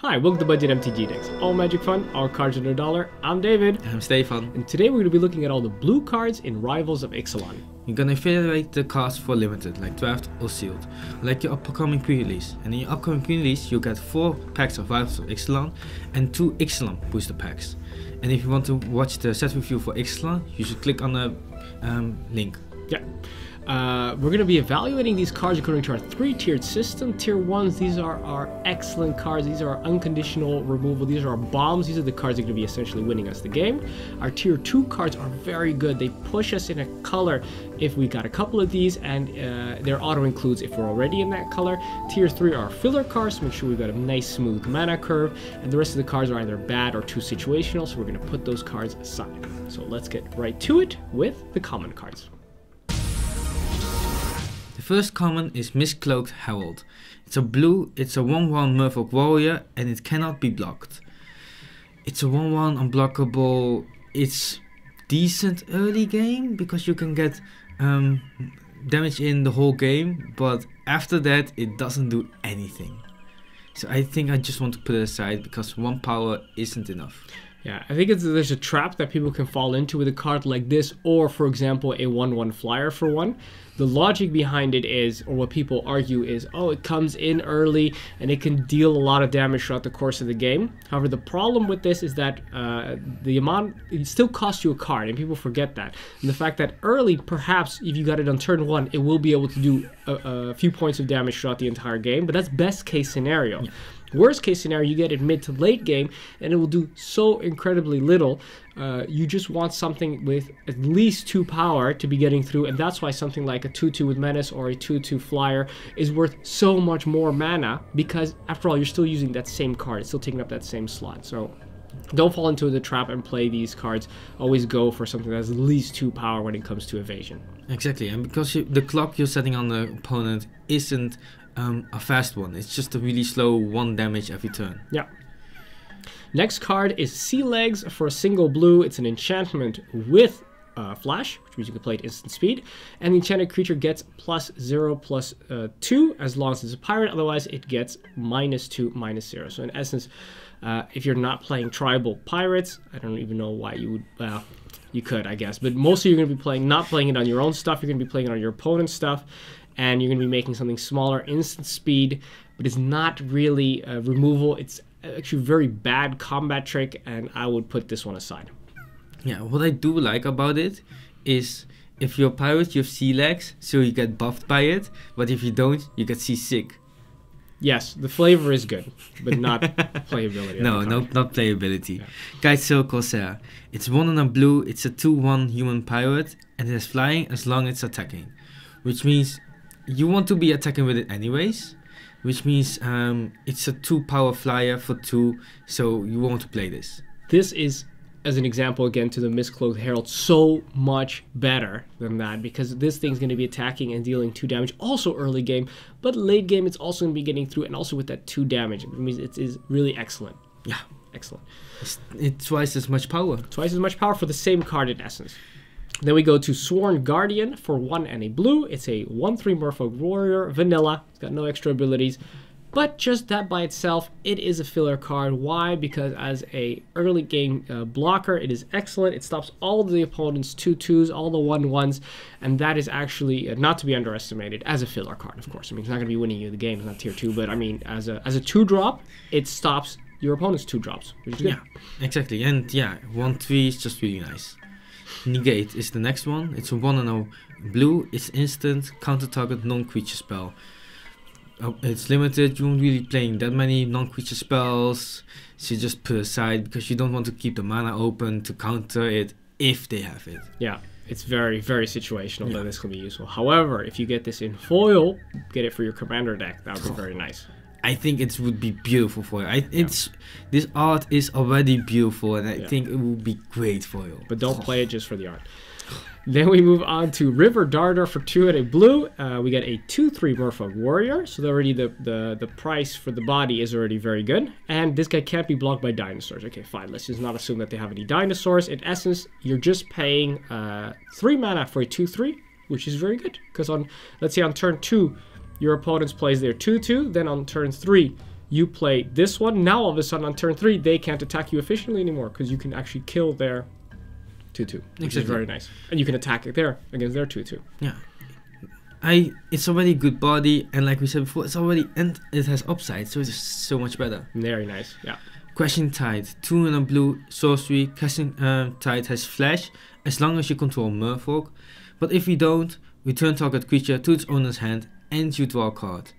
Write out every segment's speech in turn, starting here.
Hi, welcome to Budget MTG Decks. All magic fun, all cards under $1. I'm David. I'm Stefan. And today we're going to be looking at all the blue cards in Rivals of Ixalan. You're gonna evaluate the cards for limited, like draft or sealed, like your upcoming pre-release. And in your upcoming pre-release, you'll get 4 packs of Rivals of Ixalan and 2 Ixalan booster packs. And if you want to watch the set review for Ixalan, you should click on the link. Yeah. We're going to be evaluating these cards according to our 3-tiered system. Tier 1s, these are our excellent cards. These are our unconditional removal. These are our bombs. These are the cards that are going to be essentially winning us the game. Our Tier 2 cards are very good. They push us in a color if we got a couple of these, and their auto includes if we're already in that color. Tier 3 are filler cards to make sure we've got a nice smooth mana curve, and the rest of the cards are either bad or too situational, so we're going to put those cards aside. So let's get right to it with the common cards. The first common is Mist-Cloaked Herald. It's a blue, it's a 1/1 merfolk warrior, and it cannot be blocked. It's a 1/1 unblockable. It's decent early game because you can get damage in the whole game, but after that it doesn't do anything. So I think I just want to put it aside because 1 power isn't enough. Yeah, I think there's a trap that people can fall into with a card like this, or for example a 1/1 flyer for 1. The logic behind it is, or what people argue is, oh, it comes in early and it can deal a lot of damage throughout the course of the game. However, the problem with this is that the amount, it still costs you a card, and people forget that. And the fact that early, perhaps if you got it on turn 1, it will be able to do a few points of damage throughout the entire game, but that's best case scenario. Yeah. Worst case scenario, you get it mid to late game and it will do so incredibly little. You just want something with at least 2 power to be getting through, and that's why something like a 2/2 with Menace or a 2/2 flyer is worth so much more mana, because after all, you're still using that same card. It's still taking up that same slot. So don't fall into the trap and play these cards. Always go for something that has at least 2 power when it comes to evasion. Exactly, and because the clock you're setting on the opponent isn't a fast one, it's just a really slow 1 damage every turn. Yeah. Next card is Sea Legs for a single blue. It's an enchantment with flash, which means you can play at instant speed, and the enchanted creature gets +0/+2 as long as it's a pirate. Otherwise it gets -2, -0. So in essence, if you're not playing tribal pirates, I don't even know why you would, well, you could, I guess, but mostly you're going to be not playing it on your own stuff. You're going to be playing it on your opponent's stuff, and you're going to be making something smaller, instant speed, but it's not really removal. It's actually a very bad combat trick, and I would put this one aside. Yeah, what I do like about it is if you're a pirate, you have sea legs, so you get buffed by it, but if you don't, you get seasick. Yes, the flavor is good, but not playability. No, not playability. Yeah. Kitesail Corsair. It's 1 and a blue, it's a 2/1 human pirate, and it has flying as long as it's attacking, which means you want to be attacking with it anyways, which means it's a 2 power flyer for 2, so you want to play this. This is, as an example again to the Mist-Cloaked Herald, so much better than that, because this thing's going to be attacking and dealing 2 damage also early game, but late game it's also going to be getting through, and also with that 2 damage. It means it is really excellent. Yeah, excellent. It's twice as much power. Twice as much power for the same card in essence. Then we go to Sworn Guardian for 1 and a blue. It's a 1/3 merfolk warrior, vanilla. It's got no extra abilities, but just that by itself, it is a filler card. Why? Because as a early game blocker, it is excellent. It stops all the opponent's 2/2s, all the 1/1s, and that is actually not to be underestimated as a filler card, of course. I mean, it's not going to be winning you the game. It's not tier 2, but I mean, as a 2-drop, it stops your opponent's 2-drops, which is good. Yeah, exactly. And yeah, 1/3 is just really nice. Negate is the next one. It's a 1 and a blue. It's instant, counter target non-creature spell. It's limited. You won't really playing that many non-creature spells, so you just put aside because you don't want to keep the mana open to counter it if they have it. Yeah, it's very, very situational that this can be useful. However, if you get this in foil, get it for your commander deck. That would be very nice. I think it would be beautiful for you. This art is already beautiful, and I think it would be great for you. But don't play it just for the art. Then we move on to River Darter for 2 and a blue. We get a 2/3 merfolk warrior, so already the price for the body is already very good. And this guy can't be blocked by dinosaurs. Okay, fine. Let's just not assume that they have any dinosaurs. In essence, you're just paying 3 mana for a 2/3, which is very good. Because let's say on turn 2, your opponent plays their 2/2, then on turn 3, You play this one. Now all of a sudden on turn 3, they can't attack you efficiently anymore because you can actually kill their 2/2, which is very nice. And you can attack it there against their 2/2. Yeah. It's already good body, and like we said before, it's already, and it has upside, so it's so much better. Very nice, yeah. Question Tide, 2 and a blue sorcery. Question Tide has flash as long as you control merfolk, but if you don't, return target creature to its owner's hand and you draw a card.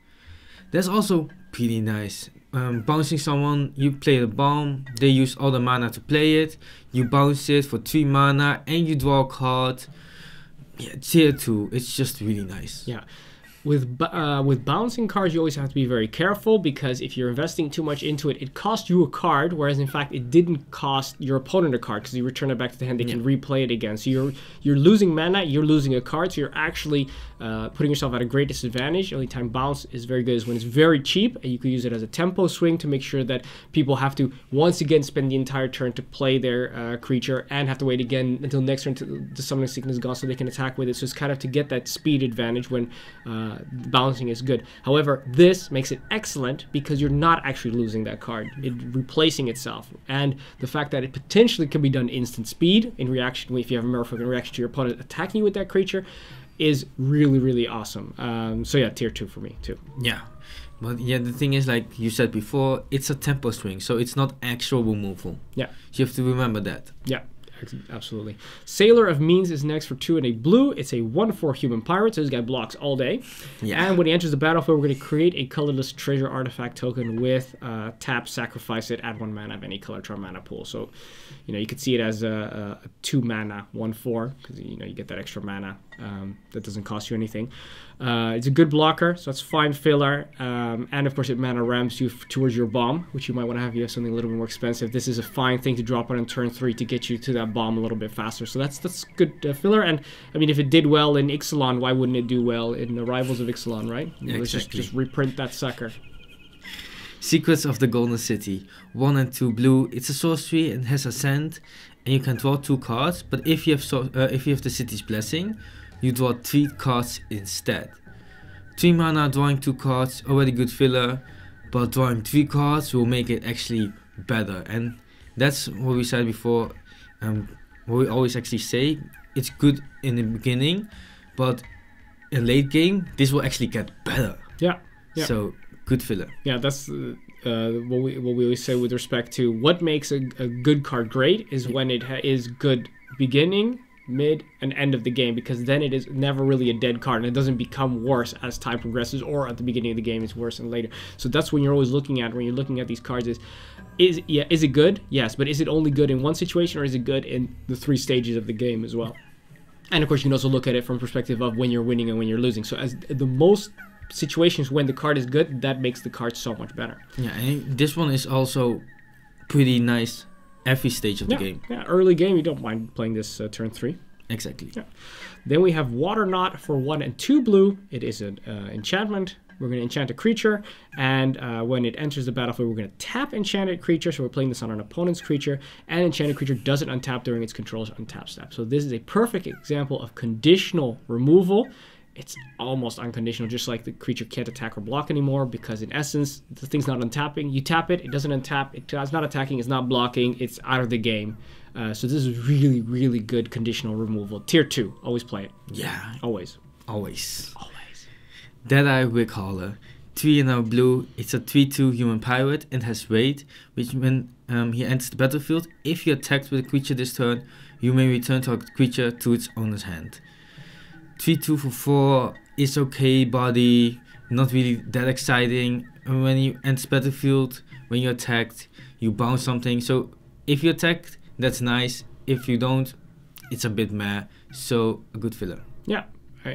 That's also pretty nice. Bouncing someone, you play the bomb, they use all the mana to play it, you bounce it for 3 mana and you draw a card. Yeah, tier 2, it's just really nice. Yeah. With bouncing cards, you always have to be very careful, because if you're investing too much into it, it costs you a card, whereas in fact it didn't cost your opponent a card, because you return it back to the hand, they can replay it again. So you're losing mana, you're losing a card, so you're actually putting yourself at a great disadvantage. The only time bounce is very good is when it's very cheap, and you can use it as a tempo swing to make sure that people have to once again spend the entire turn to play their creature, and have to wait again until next turn to the summoning sickness is gone so they can attack with it. So it's kind of to get that speed advantage when balancing is good. However, this makes it excellent because you're not actually losing that card. It's replacing itself. And the fact that it potentially can be done instant speed in reaction, if you have a merfolk in reaction to your opponent attacking you with that creature, is really, really awesome. So yeah, tier 2 for me too. Yeah. But yeah, the thing is, like you said before, it's a tempo swing, so it's not actual removal. Yeah. So you have to remember that. Yeah. Absolutely. Sailor of Means is next for 2 and a blue. It's a 1/4 human pirate, so this guy blocks all day. Yeah. And when he enters the battlefield, we're going to create a colorless treasure artifact token with tap, sacrifice it, add 1 mana of any color to our mana pool. So, you could see it as a 2 mana 1/4, because you get that extra mana that doesn't cost you anything. It's a good blocker, so it's fine filler, and of course it mana ramps you towards your bomb, which you might want to have. You have something a little bit more expensive. This is a fine thing to drop on turn 3 to get you to that bomb a little bit faster. So that's good filler. And I mean, if it did well in Ixalan, why wouldn't it do well in the Rivals of Ixalan, right? Yeah, Let's exactly. just reprint that sucker. Secrets of the Golden City, 1 and 2 blue. It's a sorcery and has Ascend, and you can draw 2 cards. But if you have the city's blessing, you draw 3 cards instead. 3 mana, drawing 2 cards, already good filler, but drawing 3 cards will make it actually better. And that's what we said before, what we always actually say, it's good in the beginning, but in late game, this will actually get better. Yeah. So, good filler. Yeah, that's what we always say with respect to what makes a good card great is when it is good beginning, mid, and end of the game, because then it is never really a dead card and it doesn't become worse as time progresses, or at the beginning of the game it's worse and later. So that's when you're always looking at, when you're looking at these cards, is it good? Yes, but is it only good in one situation, or is it good in the 3 stages of the game as well? And of course you can also look at it from perspective of when you're winning and when you're losing. So as the most situations when the card is good, that makes the card so much better. Yeah, and this one is also pretty nice every stage of the game. Yeah, early game, you don't mind playing this turn 3. Exactly. Yeah. Then we have Water Knot for 1 and 2 blue. It is an enchantment. We're going to enchant a creature, and when it enters the battlefield, we're going to tap enchanted creature. So we're playing this on an opponent's creature, and enchanted creature doesn't untap during its control's untap step. So this is a perfect example of conditional removal. It's almost unconditional, just like the creature can't attack or block anymore, because in essence, the thing's not untapping. You tap it, it doesn't untap, it's not attacking, it's not blocking, it's out of the game. So this is really, really good conditional removal. Tier 2, always play it. Yeah. Always. Always. Deadeye Wigcaller, 3 and a blue. It's a 3/2 human pirate and has raid, which when he enters the battlefield, if you attacked with a creature this turn, you may return target creature to its owner's hand. 3/2 for 4 is okay body, not really that exciting. And when you enter battlefield, when you attacked, you bounce something. So if you attacked, that's nice. If you don't, it's a bit meh. So a good filler. Yeah.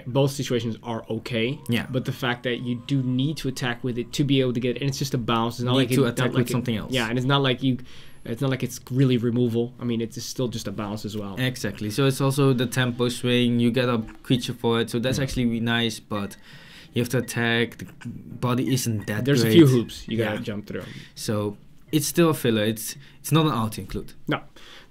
Both situations are okay. Yeah. But the fact that you do need to attack with it to be able to get it, and it's just a bounce. It's not Need like to attack with something else. Yeah, and it's not like it's really removal. I mean, it's still just a bounce as well. Exactly. So it's also the tempo swing. You get a creature for it. So that's actually really nice. But you have to attack. The body isn't that There's great. a few hoops you gotta jump through. So it's still a filler. It's not an auto-include. No.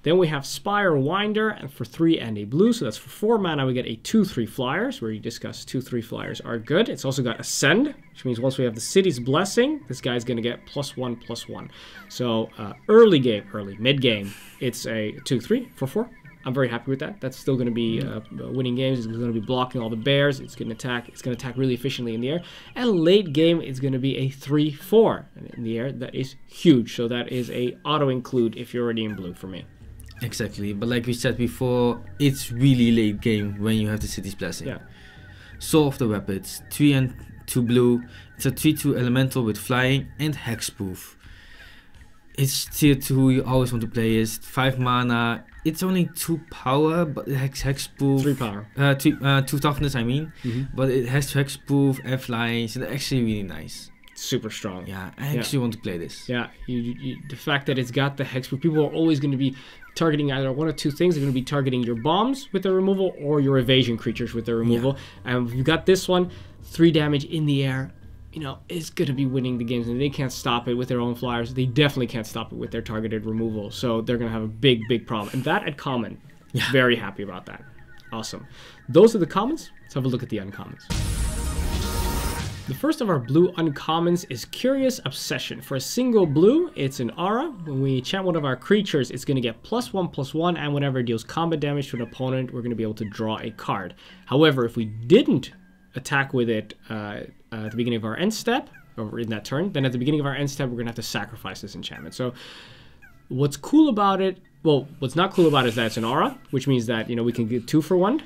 Then we have Spire Winder, and for 3 and a blue, so that's for 4 mana, we get a 2/3 flyers, where you discuss 2/3 flyers are good. It's also got Ascend, which means once we have the City's Blessing, this guy's going to get +1/+1. So mid-game, it's a 2/3 for 4. I'm very happy with that. That's still going to be winning games. It's going to be blocking all the bears. It's going to attack. It's going to attack really efficiently in the air. And late game, it's going to be a 3/4 in the air. That is huge. So that is a auto-include if you're already in blue for me. Exactly, but like we said before, it's really late game when you have the City's Blessing. Yeah. Soul of the Rapids, 3 and 2 blue. It's a 3/2 elemental with flying and hexproof. It's tier 2, you always want to play it. 5 mana. It's only 2 power, but it has hexproof. 3 power. 2 toughness, I mean. But it has hexproof and flying, so it's actually really nice. Super strong. Yeah, I actually want to play this. Yeah, the fact that it's got the hexproof, people are always going to be targeting either one or two things. They're going to be targeting your bombs with their removal or your evasion creatures with their removal. Yeah. And if you got this one, 3 damage in the air, you know, it's going to be winning the games, and they can't stop it with their own flyers. They definitely can't stop it with their targeted removal. So they're going to have a big problem. And that at common, very happy about that. Awesome. Those are the commons. Let's have a look at the uncommons. The first of our blue uncommons is Curious Obsession. For a single blue, it's an aura. When we enchant one of our creatures, it's going to get +1/+1, and whenever it deals combat damage to an opponent, we're going to be able to draw a card. However, if we didn't attack with it at the beginning of our end step, or in that turn, then at the beginning of our end step, we're going to have to sacrifice this enchantment. So what's cool about it, well, what's not cool about it is that it's an aura, which means that, you know, we can get 2 for 1.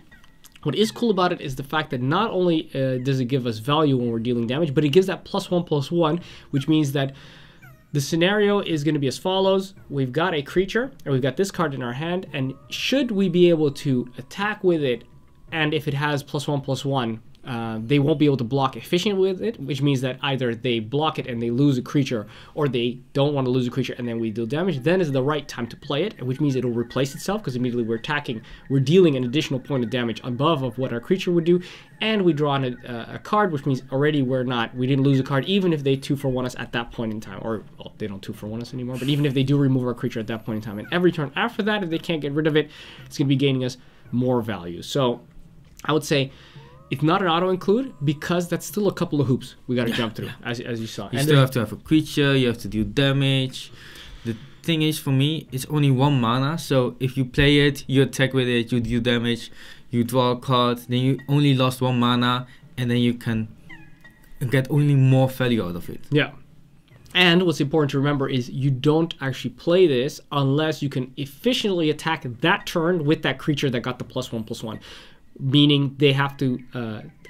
What is cool about it is the fact that not only does it give us value when we're dealing damage, but it gives that +1/+1, which means that the scenario is going to be as follows. We've got a creature, or we've got this card in our hand, and should we be able to attack with it, and if it has +1/+1, they won't be able to block efficient with it, which means that either they block it and they lose a creature, or they don't want to lose a creature and then we deal damage. Then is the right time to play it, which means it'll replace itself, because immediately we're dealing an additional point of damage above of what our creature would do, and we draw on a card, which means already we didn't lose a card, even if they 2-for-1 us at that point in time, or well, they don't 2-for-1 us anymore, but even if they do remove our creature at that point in time, and every turn after that, if they can't get rid of it, it's going to be gaining us more value. So I would say it's not an auto-include, because that's still a couple of hoops we got to jump through, as you saw. You still have to have a creature, you have to do damage. The thing is, for me, it's only 1 mana, so if you play it, you attack with it, you do damage, you draw a card, then you only lost 1 mana, and then you can get only more value out of it. Yeah. And what's important to remember is you don't actually play this unless you can efficiently attack that turn with that creature that got the +1/+1. Meaning they have to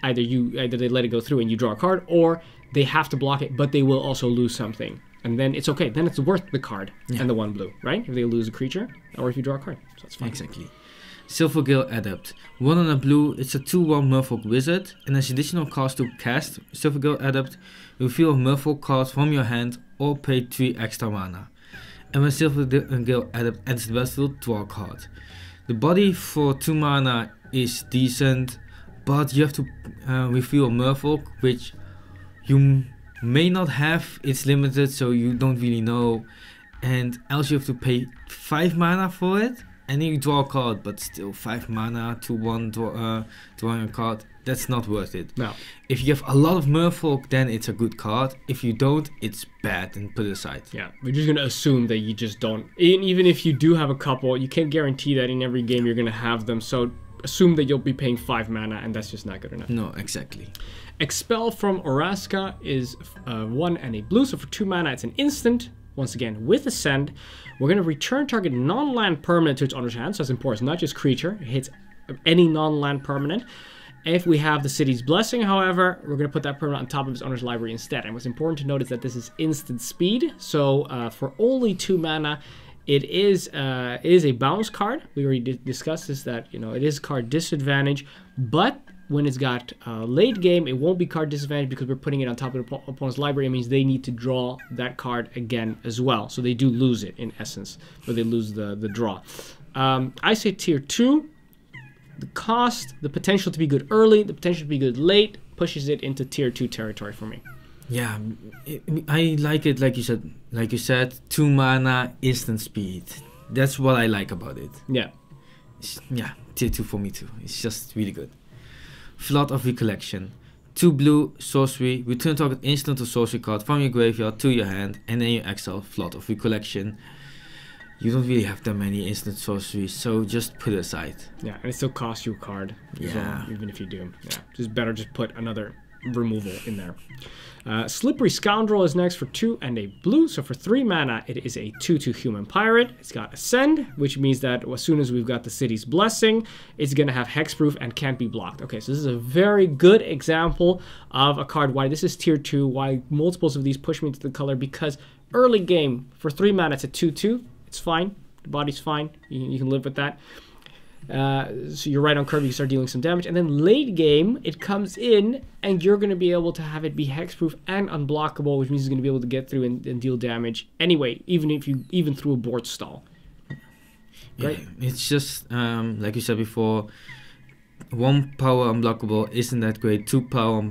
either they let it go through and you draw a card, or they have to block it, but they will also lose something, and then it's okay. Then it's worth the card and the 1 blue, right? If they lose a creature, or if you draw a card, so that's fine. Exactly. Silvergill Adept, 1 and a blue. It's a 2/1 merfolk wizard, and as additional cost to cast Silvergill Adept, reveal a merfolk card from your hand or pay 3 extra mana. And when Silvergill Adept enters the battlefield, draw a card. The body for 2 mana is decent, but you have to reveal a merfolk, which you may not have. It's limited, so you don't really know, and else you have to pay 5 mana for it, and then you draw a card, but still 5 mana to 1 drawing a card, that's not worth it. No. If you have a lot of merfolk, then it's a good card. If you don't, it's bad, and put it aside. Yeah, we're just going to assume that you just don't. Even if you do have a couple, you can't guarantee that in every game you're going to have them, so assume that you'll be paying 5 mana, and that's just not good enough. No, exactly. Expel from Oraska is 1 and a blue, so for 2 mana it's an instant. Once again, with Ascend, we're going to return target non-land permanent to its owner's hand, so that's important. It's not just creature, it hits any non-land permanent. If we have the City's Blessing, however, we're going to put that permanent on top of its owner's library instead. And what's important to note is that this is instant speed, so for only 2 mana, it is a bounce card. We already discussed this, that, you know, it is card disadvantage, but when it's got late game, it won't be card disadvantage because we're putting it on top of the opponent's library. It means they need to draw that card again as well. So they do lose it in essence, but they lose the draw. I say tier 2. The cost, the potential to be good early, the potential to be good late, pushes it into tier 2 territory for me. Yeah, I like it. Like you said, 2 mana, instant speed. That's what I like about it. Yeah. Yeah, tier 2 for me too. It's just really good. Flood of Recollection. 2 blue, sorcery. Return target instant or sorcery card from your graveyard to your hand, and then you exile Flood of Recollection. You don't really have that many instant sorceries, so just put it aside. Yeah, and it still costs you a card. Yeah. Well, even if you do. Yeah, just better just put another removal in there. Slippery Scoundrel is next for 2 and a blue. So for 3 mana, it is a 2/2 human pirate. It's got Ascend, which means that as soon as we've got the City's Blessing, it's going to have hexproof and can't be blocked. Okay, so this is a very good example of a card why this is tier 2, why multiples of these push me into the color, because early game, for 3 mana, it's a 2/2. It's fine. The body's fine. You can live with that. So you're right on curve, you start dealing some damage, and then late game it comes in and you're going to be able to have it be hexproof and unblockable, which means it's going to be able to get through and deal damage anyway, even through a board stall. Great. Yeah, it's just like you said before, 1 power unblockable isn't that great. 2 power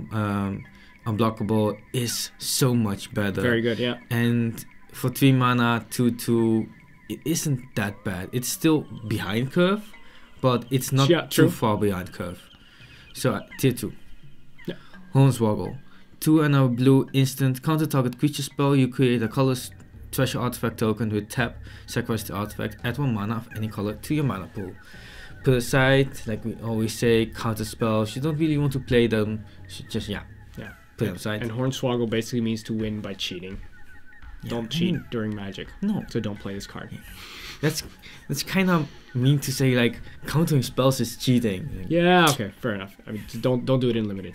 unblockable is so much better. Very good. Yeah. And for 3 mana 2/2, it isn't that bad. It's still behind curve, but it's not too far behind curve. So tier 2. Yeah. Hornswoggle. 2 and a blue instant. Counter target creature spell. You create a colorless treasure artifact token with tap. Sacrifice the artifact. Add 1 mana of any color to your mana pool. Put aside, like we always say, counter spells. You don't really want to play them. So just put them aside. And Hornswoggle basically means to win by cheating. Yeah, don't cheat during Magic. No. So don't play this card. Yeah. That's kind of mean to say, like countering spells is cheating. Yeah, okay, fair enough. I mean, don't do it in limited.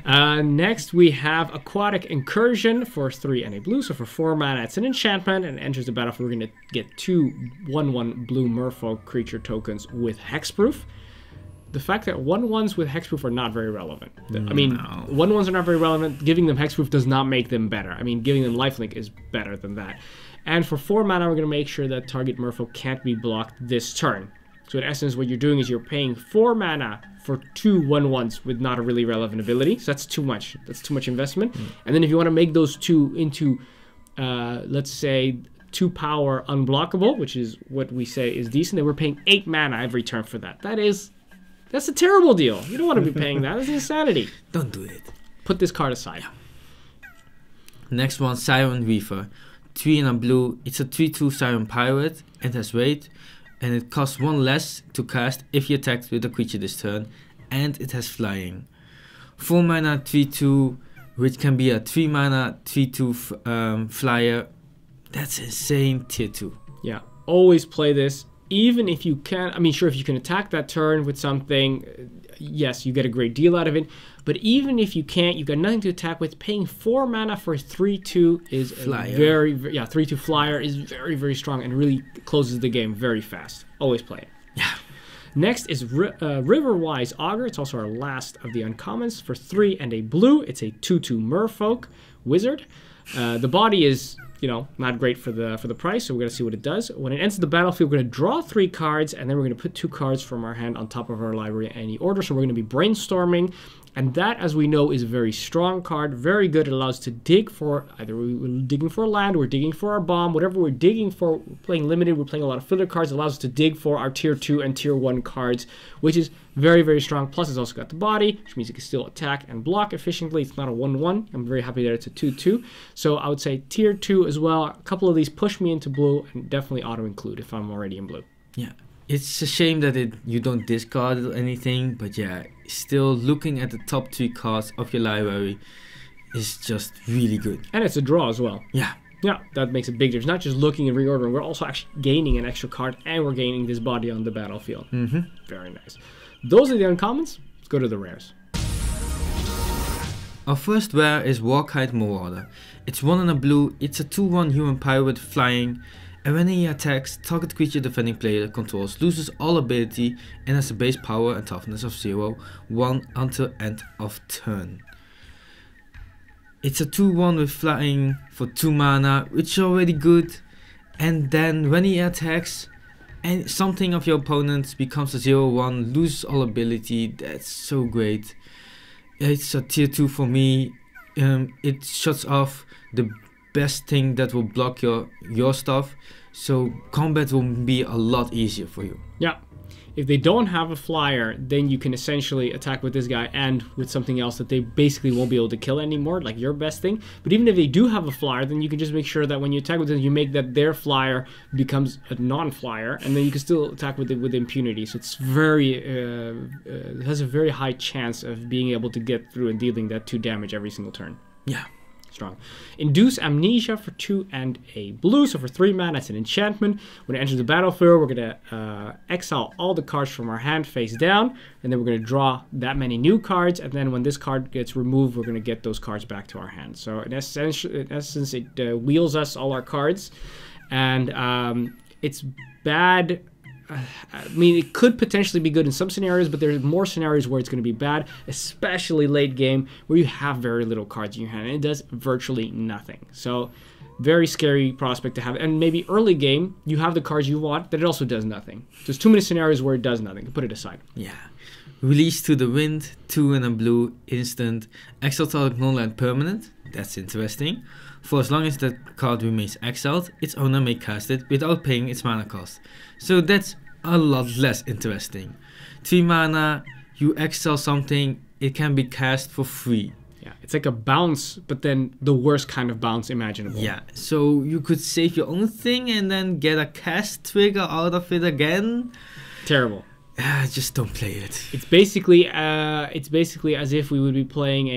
Next we have Aquatic Incursion for 3 and a blue. So for 4 mana, it's an enchantment and enters the battlefield. We're going to get 2 1/1 blue merfolk creature tokens with hexproof. The fact that 1/1s with hexproof are not very relevant. I mean, 1/1s are not very relevant. Giving them hexproof does not make them better. I mean, giving them lifelink is better than that. And for 4 mana, we're going to make sure that target merfolk can't be blocked this turn. So in essence, what you're doing is you're paying 4 mana for 2 1/1s with not a really relevant ability. So that's too much. That's too much investment. And then if you want to make those 2 into, let's say, 2 power unblockable, which is what we say is decent, then we're paying 8 mana every turn for that. That's a terrible deal. You don't want to be paying that. That's insanity. Don't do it. Put this card aside. Yeah. Next one, Siren Reaver. 3 and a blue. It's a 3/2 Siren Pirate and has weight. And it costs 1 less to cast if you attack with a creature this turn. And it has flying. 4 mana 3/2, which can be a 3 mana 3/2 flyer. That's insane, tier 2. Yeah. Always play this. Even if you can, I mean, sure, if you can attack that turn with something, yes, you get a great deal out of it. But even if you can't, you've got nothing to attack with. Paying 4 mana for 3/2 is flyer. 3/2 flyer is very, very strong and really closes the game very fast. Always play it. Yeah. Next is Riverwise Augur. It's also our last of the uncommons for 3 and a blue. It's a 2/2 merfolk wizard. The body is, not great for the price, so we're going to see what it does. When it enters the battlefield, we're going to draw 3 cards, and then we're going to put 2 cards from our hand on top of our library in any order. So we're going to be brainstorming, and that, as we know, is a very strong card, very good. It allows us to dig for, either we're digging for a land, we're digging for our bomb, whatever we're digging for. We're playing limited, we're playing a lot of filler cards. It allows us to dig for our tier 2 and tier 1 cards, which is very, very strong. Plus, it's also got the body, which means it can still attack and block efficiently. It's not a 1/1. I'm very happy that it's a 2/2. So I would say tier 2 as well. A couple of these push me into blue, and definitely auto-include if I'm already in blue. Yeah. It's a shame that you don't discard it or anything, but yeah, still looking at the top 3 cards of your library is just really good. And it's a draw as well. Yeah. Yeah, that makes a big difference. Not just looking and reordering, we're also actually gaining an extra card, and we're gaining this body on the battlefield. Very nice. Those are the uncommons. Let's go to the rares. Our first rare is Warkite Marauder. It's 1 and a blue. It's a 2/1 human pirate flying. And when he attacks, target creature defending player controls loses all ability and has a base power and toughness of 0/1 until end of turn. It's a 2/1 with flying for 2 mana, which is already good. And then when he attacks, and something of your opponent becomes a 0/1, loses all ability. That's so great. It's a tier 2 for me. it shuts off the best thing that will block your stuff, so combat will be a lot easier for you. Yeah. If they don't have a flyer, then you can essentially attack with this guy and with something else that they basically won't be able to kill anymore, like your best thing. But even if they do have a flyer, then you can just make sure that when you attack with them, you make that their flyer becomes a non-flyer, and then you can still attack with it with impunity. So it's very, it has a very high chance of being able to get through and dealing that 2 damage every single turn. Yeah. Strong. Induce Amnesia for 2 and a blue, so for 3 mana it's an enchantment. When it enters the battlefield, we're going to exile all the cards from our hand face down, and then we're going to draw that many new cards, and then when this card gets removed, we're going to get those cards back to our hand. So in essence it wheels us all our cards, and it's bad. I mean, it could potentially be good in some scenarios, but there's more scenarios where it's going to be bad, especially late game where you have very little cards in your hand and it does virtually nothing. So very scary prospect to have. And maybe early game, you have the cards you want, that it also does nothing. There's too many scenarios where it does nothing. Put it aside. Yeah. Release to the Wind, 2 and a blue, instant. Exile target non-land permanent. That's interesting. For as long as that card remains exiled, its owner may cast it without paying its mana cost. So that's a lot less interesting. 3 mana, you exile something, it can be cast for free. Yeah, it's like a bounce, but then the worst kind of bounce imaginable. Yeah, so you could save your own thing and then get a cast trigger out of it again. Terrible. Just don't play it. It's basically as if we would be playing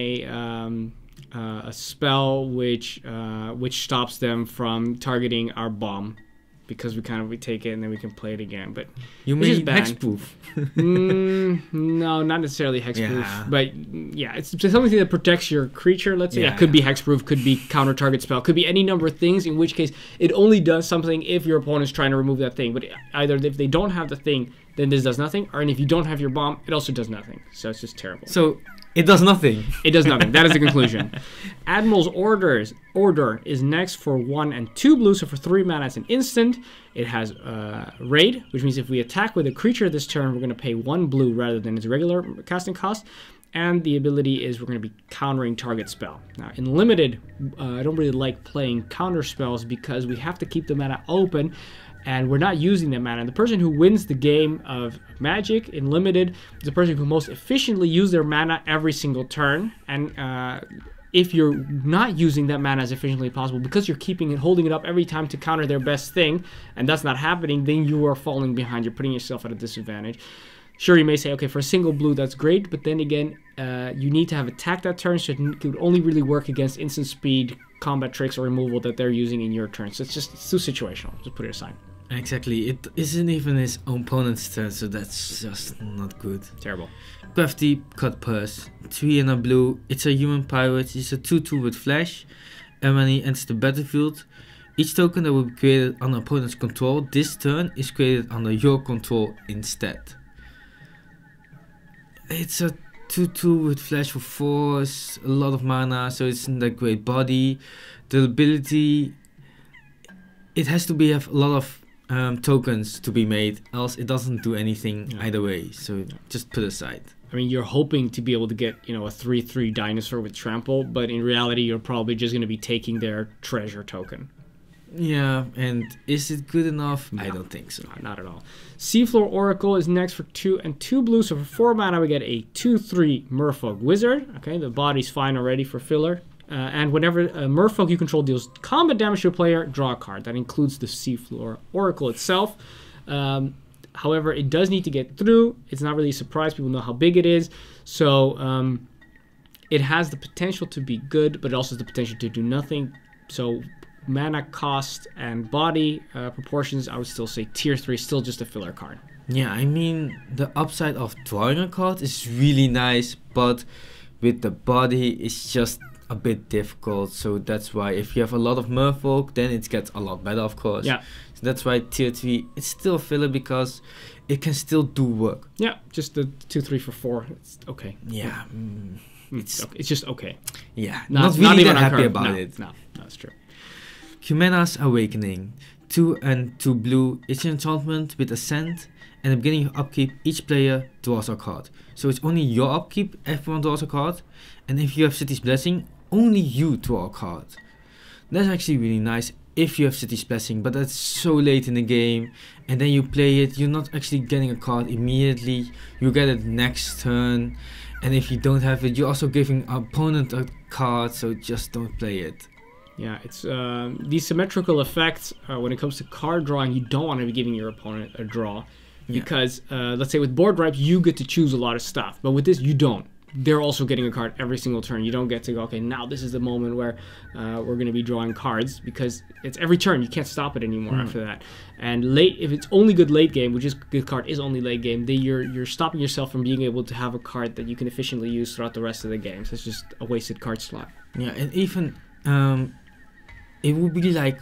a spell which stops them from targeting our bomb, because we take it and then we can play it again. But you mean hexproof? No, not necessarily hexproof. Yeah. But yeah, it's something that protects your creature. Let's say it could be hexproof, could be counter target spell, could be any number of things. In which case, it only does something if your opponent's trying to remove that thing. But either if they don't have the thing, then this does nothing, or if you don't have your bomb, it also does nothing. So it's just terrible. So it does nothing. It does nothing. That is the conclusion. Admiral's Order is next for 1 and 2 blue, so for 3 mana it's an instant. It has Raid, which means if we attack with a creature this turn, we're going to pay 1 blue rather than its regular casting cost. And the ability is we're going to be countering target spell. Now, in Limited, I don't really like playing counter spells because we have to keep the mana open, and we're not using that mana. And the person who wins the game of Magic in Limited is the person who most efficiently uses their mana every single turn. And if you're not using that mana as efficiently as possible because you're keeping it, holding it up every time to counter their best thing, and that's not happening, then you are falling behind. You're putting yourself at a disadvantage. Sure, you may say, okay, for a single blue, that's great, but then again, you need to have attack that turn, so it could only really work against instant speed, combat tricks, or removal that they're using in your turn. So it's too situational. Just put it aside. Exactly. It isn't even his opponent's turn, so that's just not good. Terrible. Crafty Cut Purse, 3 and a blue. It's a human pirate. It's a 2/2 with flash. And when he enters the battlefield, each token that will be created on an opponent's control this turn is created under your control instead. It's a 2/2 with flash for 4, a lot of mana, so it's not a great body. The ability, it has to have a lot of tokens to be made, else it doesn't do anything either way, so just put aside. I mean, you're hoping to be able to get, a 3/3 dinosaur with trample, but in reality, you're probably just going to be taking their treasure token. Yeah, and is it good enough? No, I don't think so. Not at all. Seafloor Oracle is next for 2 and 2 blue, so for 4 mana we get a 2/3 merfolk wizard. Okay, the body's fine already for filler. And whenever a merfolk you control deals combat damage to a player, draw a card. That includes the Seafloor Oracle itself. However, it does need to get through. It's not really a surprise. People know how big it is. So it has the potential to be good, but it also has the potential to do nothing. So mana cost and body proportions, I would still say tier 3 is still just a filler card. Yeah, I mean, the upside of drawing a card is really nice, but with the body, it's just a bit difficult. So that's why if you have a lot of merfolk, then it gets a lot better, of course. Yeah. So that's why tier 3, it's still a filler because it can still do work. Yeah, just the 2/3 for 4. It's okay. Yeah. It's just okay. Yeah, not really that happy about it. No, that's true. Kumena's Awakening, 2 and 2 blue. It's an enchantment with Ascent, and at the beginning of upkeep, each player draws a card. So it's only your upkeep, everyone draws a card, and if you have City's Blessing, only you draw a card. That's actually really nice if you have City's Blessing, but that's so late in the game, and then you play it, you're not actually getting a card immediately, you get it next turn, and if you don't have it, you're also giving opponent a card, so just don't play it. Yeah, it's these symmetrical effects, when it comes to card drawing, you don't want to be giving your opponent a draw, because let's say with board wipes, you get to choose a lot of stuff, but with this, you don't. They're also getting a card every single turn. You don't get to go, okay, now this is the moment where we're going to be drawing cards, because it's every turn. You can't stop it anymore after that. And late, if it's only good late game, which is good card is only late game, then you're stopping yourself from being able to have a card that you can efficiently use throughout the rest of the game. So it's just a wasted card slot. Yeah, and even it would be like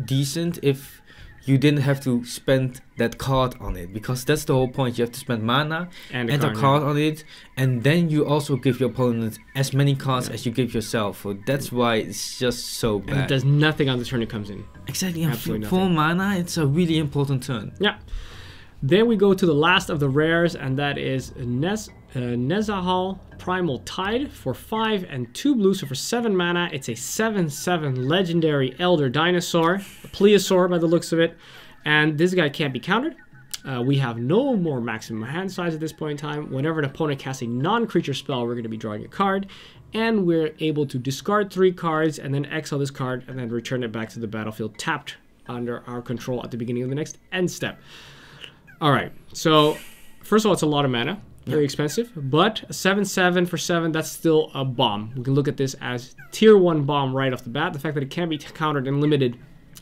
decent if you didn't have to spend that card on it, because that's the whole point. You have to spend mana and a card on it, and then you also give your opponent as many cards as you give yourself. So that's why it's just so bad. And it does nothing on the turn it comes in. Exactly. And for mana, it's a really important turn. Yeah. Then we go to the last of the rares, and that is Nezahal Primal Tide for 5 and 2 blue, so for 7 mana. It's a 7/7 legendary elder dinosaur, a plesiosaur by the looks of it, and this guy can't be countered. We have no more maximum hand size at this point in time. Whenever an opponent casts a non-creature spell, we're going to be drawing a card, and we're able to discard 3 cards and then exile this card and then return it back to the battlefield tapped under our control at the beginning of the next end step. Alright, so first of all, it's a lot of mana. Very expensive, but a 7/7 for 7, that's still a bomb. We can look at this as tier 1 bomb right off the bat. The fact that it can be countered and limited,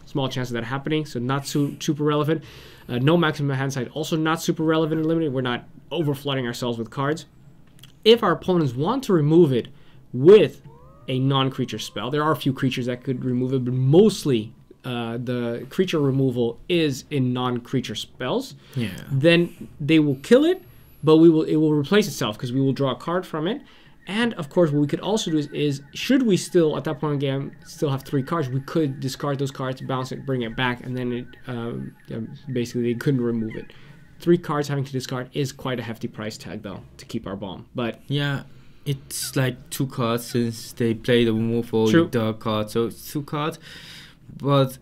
small chance of that happening, so not super relevant. No maximum hand size, also not super relevant and limited. We're not over flooding ourselves with cards. If our opponents want to remove it with a non-creature spell, there are a few creatures that could remove it, but mostly the creature removal is in non-creature spells. Then they will kill it, but it will replace itself because we will draw a card from it. And of course, what we could also do is should we still, at that point in the game, still have 3 cards, we could discard those cards, bounce it, bring it back, and then basically they couldn't remove it. 3 cards having to discard is quite a hefty price tag, though, to keep our bomb. But yeah, it's like 2 cards since they play the removal, you draw a card, so it's 2 cards. But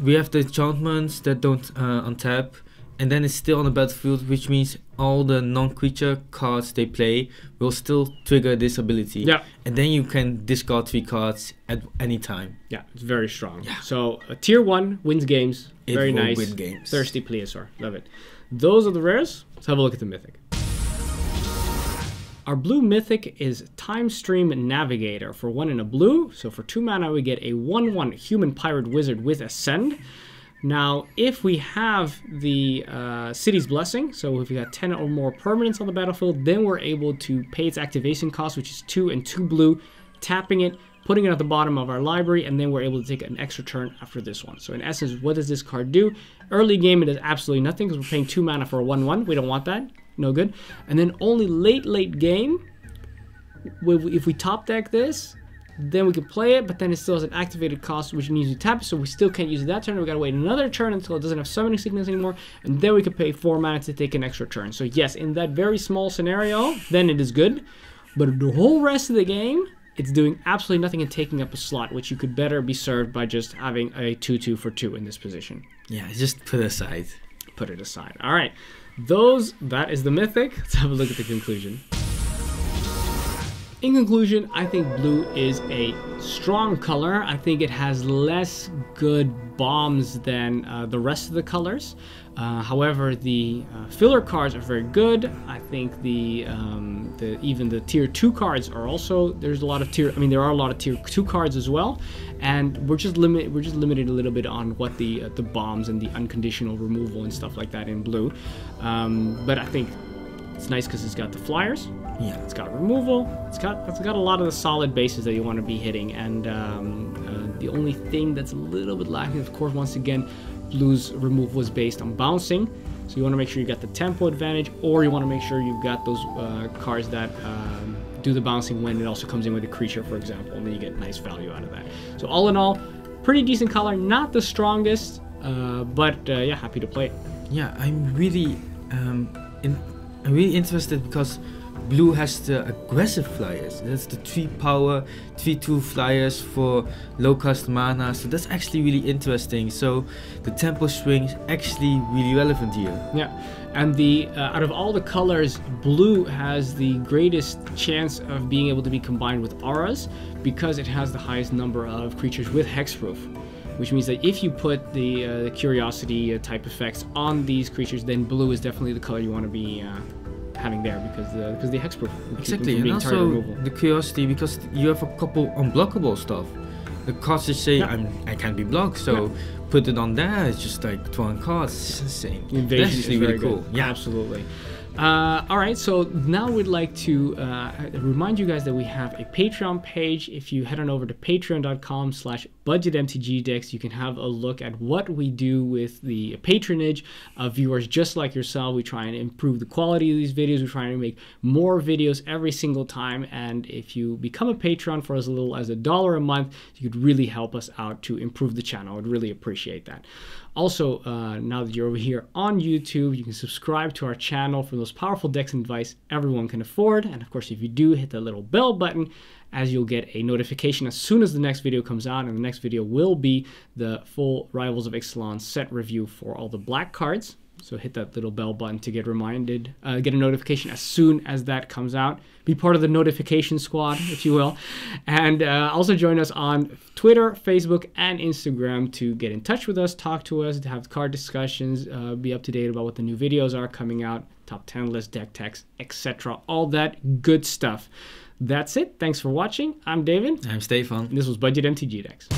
we have the enchantments that don't untap, and then it's still on the battlefield, which means all the non-creature cards they play will still trigger this ability. Yeah. And then you can discard 3 cards at any time. Yeah, it's very strong. Yeah. So a tier 1 wins games. Very nice. Win games. Thirsty plesiosaur. Love it. Those are the rares. Let's have a look at the mythic. Our blue mythic is Time Stream Navigator for 1 and a blue. So for 2 mana, we get a 1/1 human pirate wizard with Ascend. Now, if we have the City's Blessing, so if we got 10 or more permanents on the battlefield, then we're able to pay its activation cost, which is 2 and 2 blue, tapping it, putting it at the bottom of our library, and then we're able to take an extra turn after this one. So in essence, what does this card do? Early game, it does absolutely nothing because we're paying 2 mana for a 1/1. We don't want that. No good. And then only late game, if we top deck this, then we can play it, but then it still has an activated cost, which means we tap it, so we still can't use it that turn. We gotta wait another turn until it doesn't have summoning sickness anymore, and then we can pay 4 mana to take an extra turn. So yes, in that very small scenario, then it is good, but the whole rest of the game, it's doing absolutely nothing and taking up a slot, which you could better be served by just having a 2/2 for 2 in this position. Yeah, just put it aside. Put it aside. All right, that is the mythic. Let's have a look at the conclusion. In conclusion, I think blue is a strong color. I think it has less good bombs than the rest of the colors. However, the filler cards are very good. I think even the tier 2 cards are also, there are a lot of tier 2 cards as well, and we're just limited a little bit on what the bombs and the unconditional removal and stuff like that in blue. But I think it's nice because it's got the flyers. Yeah, it's got removal. It's got a lot of the solid bases that you want to be hitting, and the only thing that's a little bit lacking, of course, once again, blue's removal is based on bouncing. So you want to make sure you got the tempo advantage, or you want to make sure you've got those cards that do the bouncing when it also comes in with a creature, for example, and then you get nice value out of that. So all in all, pretty decent color, not the strongest, but yeah, happy to play it. Yeah, I'm really interested because Blue has the aggressive flyers. That's the 3 power, 3/2 flyers for low cost mana. So that's actually really interesting. So the tempo swing is actually really relevant here. Yeah, and the out of all the colors, blue has the greatest chance of being able to be combined with auras because it has the highest number of creatures with hexproof. Which means that if you put the curiosity type effects on these creatures, then blue is definitely the color you want to be having there because the hexproof. Exactly, and also the curiosity because you have a couple unblockable stuff. The cards just say I can't be blocked, so put it on there. It's just like drawing cards. It's insane. Invasion That's actually really cool. Yeah, absolutely. All right, so now we'd like to remind you guys that we have a Patreon page. If you head on over to patreon.com/budgetmtgdecks, you can have a look at what we do with the patronage of viewers just like yourself. We try and improve the quality of these videos. We try and make more videos every single time. And if you become a patron for as little as $1 a month, you could really help us out to improve the channel. I'd really appreciate that. Also, now that you're over here on YouTube, you can subscribe to our channel for those powerful decks and advice everyone can afford. And of course, if you do, hit the little bell button as you'll get a notification as soon as the next video comes out. And the next video will be the full Rivals of Ixalan set review for all the black cards. So hit that little bell button to get reminded, get a notification as soon as that comes out. Be part of the notification squad, if you will. And also join us on Twitter, Facebook, and Instagram to get in touch with us, talk to us, to have card discussions, be up to date about what the new videos are coming out, top 10 list, deck techs, etc. All that good stuff. That's it. Thanks for watching. I'm David. I'm Stefan. This was Budget MTG Decks.